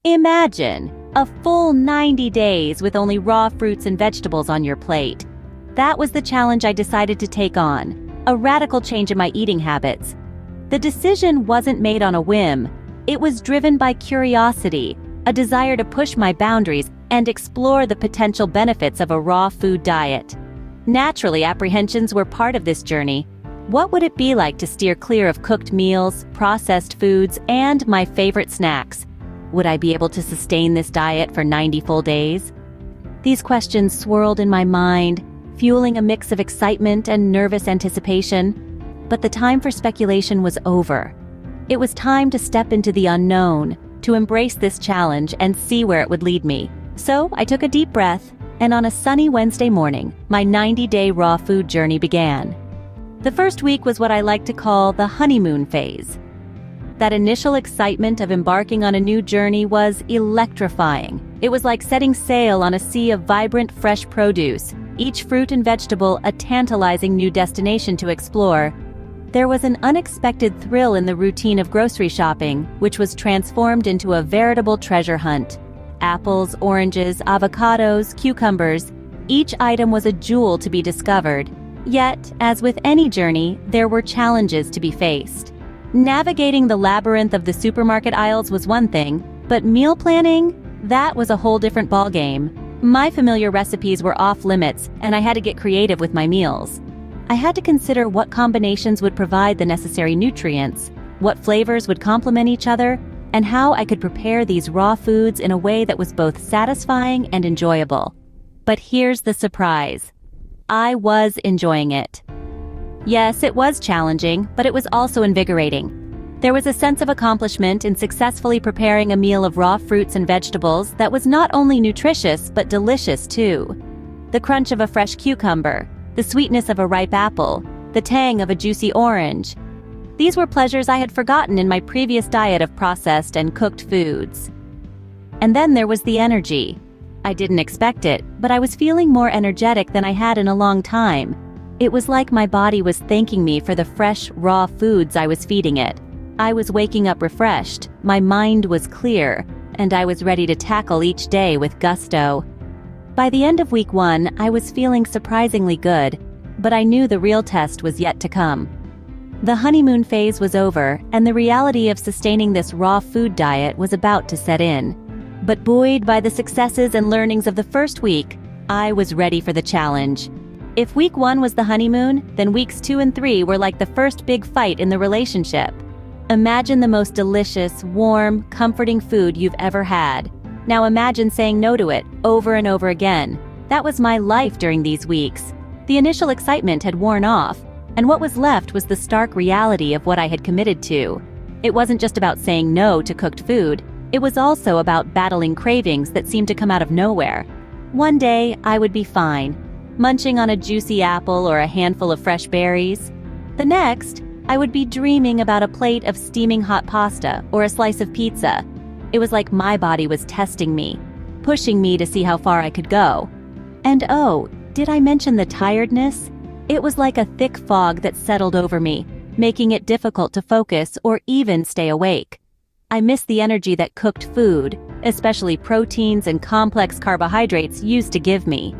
Imagine a full 90 days with only raw fruits and vegetables on your plate. That was the challenge I decided to take on, a radical change in my eating habits. The decision wasn't made on a whim. It was driven by curiosity, a desire to push my boundaries and explore the potential benefits of a raw food diet. Naturally, apprehensions were part of this journey. What would it be like to steer clear of cooked meals, processed foods, and my favorite snacks? Would I be able to sustain this diet for 90 full days? These questions swirled in my mind, fueling a mix of excitement and nervous anticipation. But the time for speculation was over. It was time to step into the unknown, to embrace this challenge and see where it would lead me. So I took a deep breath, and on a sunny Wednesday morning, my 90-day raw food journey began. The first week was what I like to call the honeymoon phase. That initial excitement of embarking on a new journey was electrifying. It was like setting sail on a sea of vibrant, fresh produce, each fruit and vegetable a tantalizing new destination to explore. There was an unexpected thrill in the routine of grocery shopping, which was transformed into a veritable treasure hunt. Apples, oranges, avocados, cucumbers, each item was a jewel to be discovered. Yet, as with any journey, there were challenges to be faced. Navigating the labyrinth of the supermarket aisles was one thing, but meal planning? That was a whole different ballgame. My familiar recipes were off limits, and I had to get creative with my meals. I had to consider what combinations would provide the necessary nutrients, what flavors would complement each other, and how I could prepare these raw foods in a way that was both satisfying and enjoyable. But here's the surprise. I was enjoying it. Yes, it was challenging, but it was also invigorating. There was a sense of accomplishment in successfully preparing a meal of raw fruits and vegetables that was not only nutritious but delicious too. The crunch of a fresh cucumber, the sweetness of a ripe apple, the tang of a juicy orange. These were pleasures I had forgotten in my previous diet of processed and cooked foods. And then there was the energy. I didn't expect it, but I was feeling more energetic than I had in a long time. It was like my body was thanking me for the fresh, raw foods I was feeding it. I was waking up refreshed, my mind was clear, and I was ready to tackle each day with gusto. By the end of week 1, I was feeling surprisingly good, but I knew the real test was yet to come. The honeymoon phase was over, and the reality of sustaining this raw food diet was about to set in. But buoyed by the successes and learnings of the first week, I was ready for the challenge. If week 1 was the honeymoon, then weeks 2 and 3 were like the first big fight in the relationship. Imagine the most delicious, warm, comforting food you've ever had. Now imagine saying no to it over and over again. That was my life during these weeks. The initial excitement had worn off, and what was left was the stark reality of what I had committed to. It wasn't just about saying no to cooked food. It was also about battling cravings that seemed to come out of nowhere. One day, I would be fine, munching on a juicy apple or a handful of fresh berries. The next, I would be dreaming about a plate of steaming hot pasta or a slice of pizza. It was like my body was testing me, pushing me to see how far I could go. And oh, did I mention the tiredness? It was like a thick fog that settled over me, making it difficult to focus or even stay awake. I missed the energy that cooked food, especially proteins and complex carbohydrates, used to give me.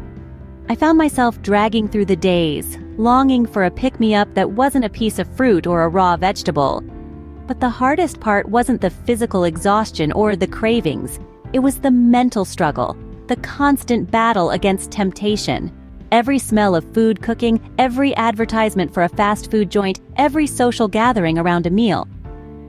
I found myself dragging through the days, longing for a pick-me-up that wasn't a piece of fruit or a raw vegetable. But the hardest part wasn't the physical exhaustion or the cravings. It was the mental struggle, the constant battle against temptation. Every smell of food cooking, every advertisement for a fast food joint, every social gathering around a meal.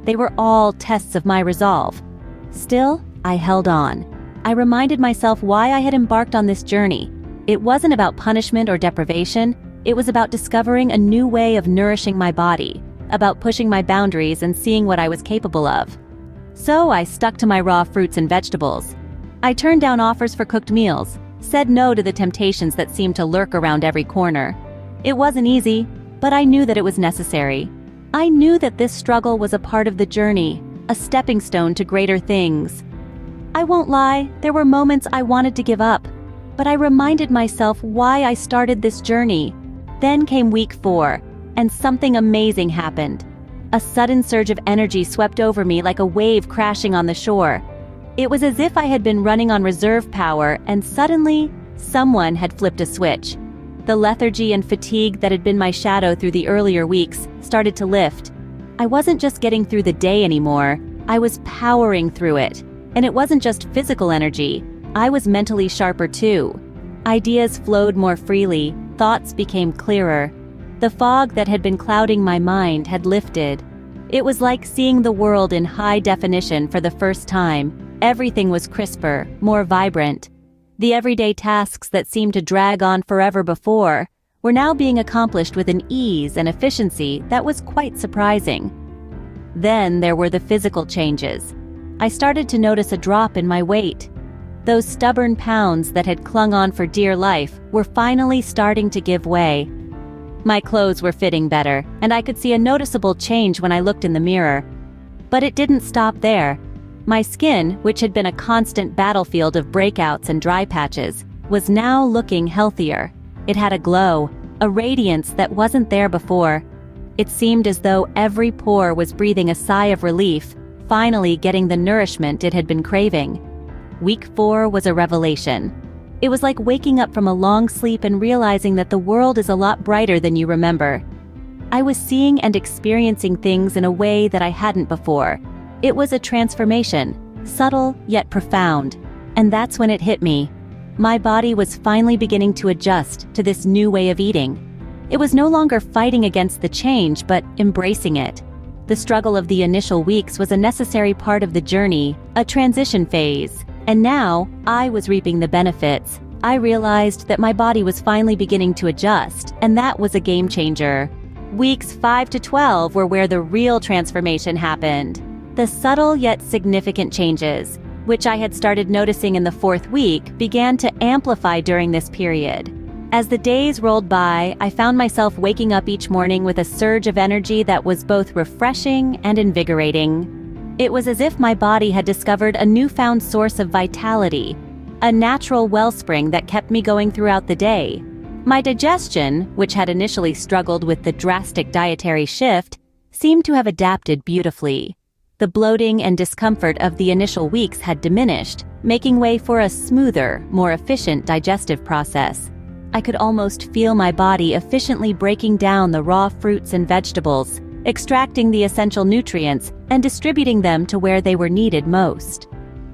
They were all tests of my resolve. Still, I held on. I reminded myself why I had embarked on this journey. It wasn't about punishment or deprivation. It was about discovering a new way of nourishing my body, about pushing my boundaries and seeing what I was capable of. So I stuck to my raw fruits and vegetables. I turned down offers for cooked meals, said no to the temptations that seemed to lurk around every corner. It wasn't easy, but I knew that it was necessary. I knew that this struggle was a part of the journey, a stepping stone to greater things. I won't lie, there were moments I wanted to give up, but I reminded myself why I started this journey. Then came week 4, and something amazing happened. A sudden surge of energy swept over me like a wave crashing on the shore. It was as if I had been running on reserve power and suddenly, someone had flipped a switch. The lethargy and fatigue that had been my shadow through the earlier weeks started to lift. I wasn't just getting through the day anymore, I was powering through it. And it wasn't just physical energy, I was mentally sharper too. Ideas flowed more freely, thoughts became clearer. The fog that had been clouding my mind had lifted. It was like seeing the world in high definition for the first time. Everything was crisper, more vibrant. The everyday tasks that seemed to drag on forever before were now being accomplished with an ease and efficiency that was quite surprising. Then there were the physical changes. I started to notice a drop in my weight. Those stubborn pounds that had clung on for dear life were finally starting to give way. My clothes were fitting better, and I could see a noticeable change when I looked in the mirror. But it didn't stop there. My skin, which had been a constant battlefield of breakouts and dry patches, was now looking healthier. It had a glow, a radiance that wasn't there before. It seemed as though every pore was breathing a sigh of relief, finally getting the nourishment it had been craving. Week 4 was a revelation. It was like waking up from a long sleep and realizing that the world is a lot brighter than you remember. I was seeing and experiencing things in a way that I hadn't before. It was a transformation, subtle yet profound. And that's when it hit me. My body was finally beginning to adjust to this new way of eating. It was no longer fighting against the change, but embracing it. The struggle of the initial weeks was a necessary part of the journey, a transition phase. And now, I was reaping the benefits. I realized that my body was finally beginning to adjust, and that was a game changer. Weeks 5 to 12 were where the real transformation happened. The subtle yet significant changes, which I had started noticing in the 4th week, began to amplify during this period. As the days rolled by, I found myself waking up each morning with a surge of energy that was both refreshing and invigorating. It was as if my body had discovered a newfound source of vitality, a natural wellspring that kept me going throughout the day. My digestion, which had initially struggled with the drastic dietary shift, seemed to have adapted beautifully. The bloating and discomfort of the initial weeks had diminished, making way for a smoother, more efficient digestive process. I could almost feel my body efficiently breaking down the raw fruits and vegetables, extracting the essential nutrients and distributing them to where they were needed most.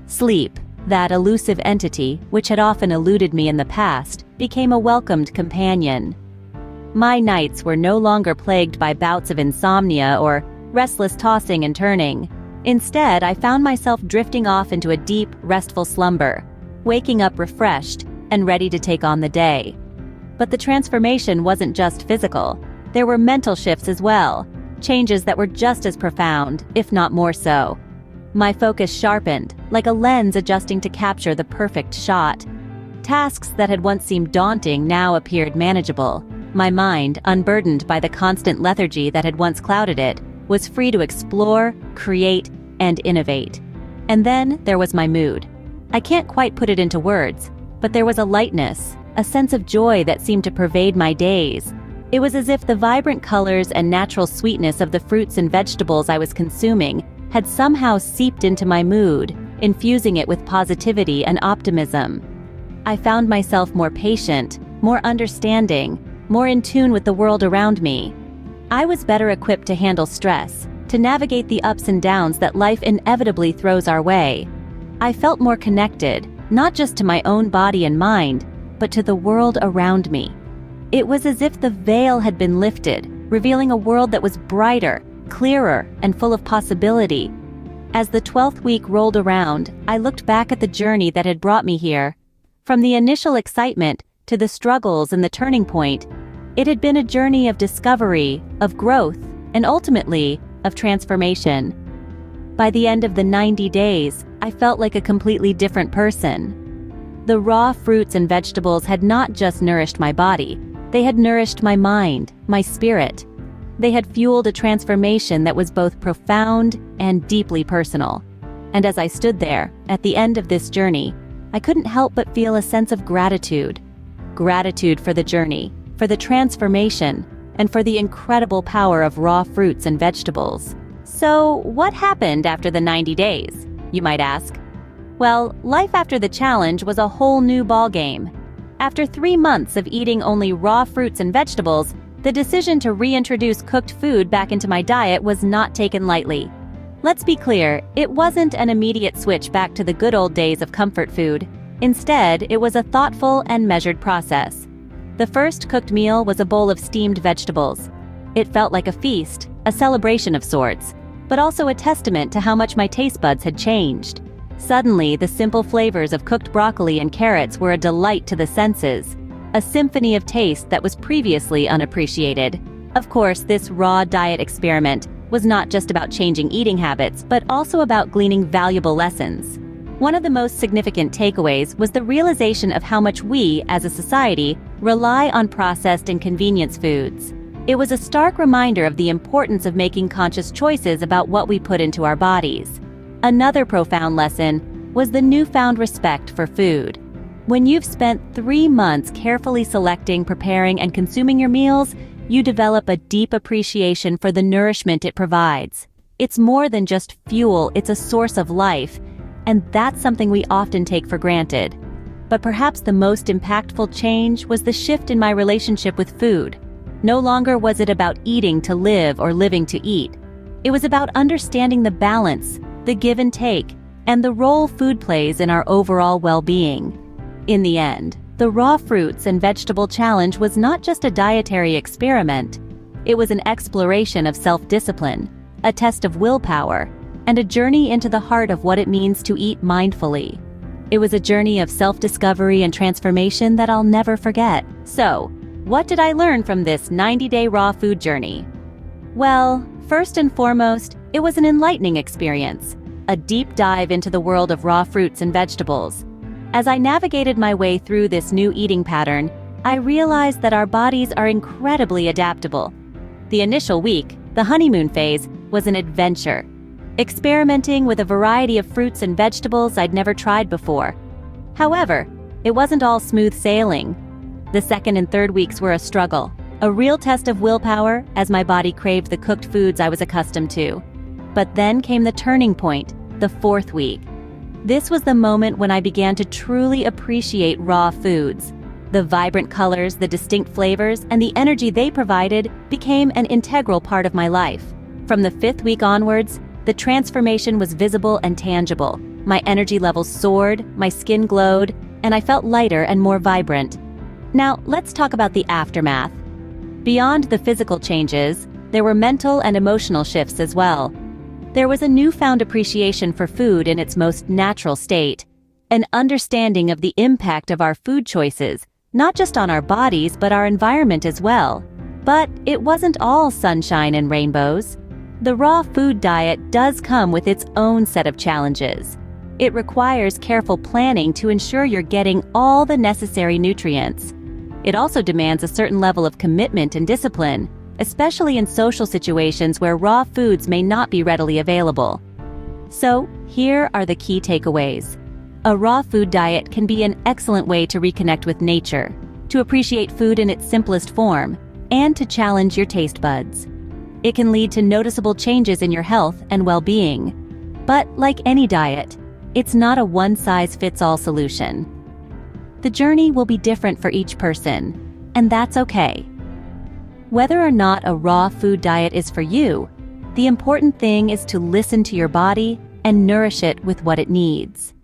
Sleep, that elusive entity, which had often eluded me in the past, became a welcomed companion. My nights were no longer plagued by bouts of insomnia or restless tossing and turning. Instead, I found myself drifting off into a deep, restful slumber, waking up refreshed and ready to take on the day. But the transformation wasn't just physical. There were mental shifts as well. Changes that were just as profound, if not more so. My focus sharpened, like a lens adjusting to capture the perfect shot. Tasks that had once seemed daunting now appeared manageable. My mind, unburdened by the constant lethargy that had once clouded it, was free to explore, create, and innovate. And then there was my mood. I can't quite put it into words, but there was a lightness, a sense of joy that seemed to pervade my days. It was as if the vibrant colors and natural sweetness of the fruits and vegetables I was consuming had somehow seeped into my mood, infusing it with positivity and optimism. I found myself more patient, more understanding, more in tune with the world around me. I was better equipped to handle stress, to navigate the ups and downs that life inevitably throws our way. I felt more connected, not just to my own body and mind, but to the world around me. It was as if the veil had been lifted, revealing a world that was brighter, clearer, and full of possibility. As the 12th week rolled around, I looked back at the journey that had brought me here. From the initial excitement to the struggles and the turning point, it had been a journey of discovery, of growth, and ultimately, of transformation. By the end of the 90 days, I felt like a completely different person. The raw fruits and vegetables had not just nourished my body, they had nourished my mind, my spirit. They had fueled a transformation that was both profound and deeply personal. And as I stood there, at the end of this journey, I couldn't help but feel a sense of gratitude. Gratitude for the journey, for the transformation, and for the incredible power of raw fruits and vegetables. So, what happened after the 90 days, you might ask? Well, life after the challenge was a whole new ballgame. After 3 months of eating only raw fruits and vegetables, the decision to reintroduce cooked food back into my diet was not taken lightly. Let's be clear, it wasn't an immediate switch back to the good old days of comfort food. Instead, it was a thoughtful and measured process. The first cooked meal was a bowl of steamed vegetables. It felt like a feast, a celebration of sorts, but also a testament to how much my taste buds had changed. Suddenly, the simple flavors of cooked broccoli and carrots were a delight to the senses, a symphony of taste that was previously unappreciated. Of course, this raw diet experiment was not just about changing eating habits, but also about gleaning valuable lessons. One of the most significant takeaways was the realization of how much we, as a society, rely on processed and convenience foods. It was a stark reminder of the importance of making conscious choices about what we put into our bodies. Another profound lesson was the newfound respect for food. When you've spent 3 months carefully selecting, preparing, and consuming your meals, you develop a deep appreciation for the nourishment it provides. It's more than just fuel, it's a source of life, and that's something we often take for granted. But perhaps the most impactful change was the shift in my relationship with food. No longer was it about eating to live or living to eat. It was about understanding the balance, the give and take, and the role food plays in our overall well-being. In the end, the raw fruits and vegetable challenge was not just a dietary experiment. It was an exploration of self-discipline, a test of willpower, and a journey into the heart of what it means to eat mindfully. It was a journey of self-discovery and transformation that I'll never forget. So, what did I learn from this 90-day raw food journey? Well, first and foremost, it was an enlightening experience, a deep dive into the world of raw fruits and vegetables. As I navigated my way through this new eating pattern, I realized that our bodies are incredibly adaptable. The initial week, the honeymoon phase, was an adventure, experimenting with a variety of fruits and vegetables I'd never tried before. However, it wasn't all smooth sailing. The second and third weeks were a struggle, a real test of willpower as my body craved the cooked foods I was accustomed to. But then came the turning point, the 4th week. This was the moment when I began to truly appreciate raw foods. The vibrant colors, the distinct flavors, and the energy they provided became an integral part of my life. From the 5th week onwards, the transformation was visible and tangible. My energy levels soared, my skin glowed, and I felt lighter and more vibrant. Now, let's talk about the aftermath. Beyond the physical changes, there were mental and emotional shifts as well. There was a newfound appreciation for food in its most natural state, an understanding of the impact of our food choices, not just on our bodies but our environment as well. But it wasn't all sunshine and rainbows. The raw food diet does come with its own set of challenges. It requires careful planning to ensure you're getting all the necessary nutrients. It also demands a certain level of commitment and discipline, especially in social situations where raw foods may not be readily available. So, here are the key takeaways. A raw food diet can be an excellent way to reconnect with nature, to appreciate food in its simplest form, and to challenge your taste buds. It can lead to noticeable changes in your health and well-being. But like any diet, it's not a one-size-fits-all solution. The journey will be different for each person, and that's okay. Whether or not a raw food diet is for you, the important thing is to listen to your body and nourish it with what it needs.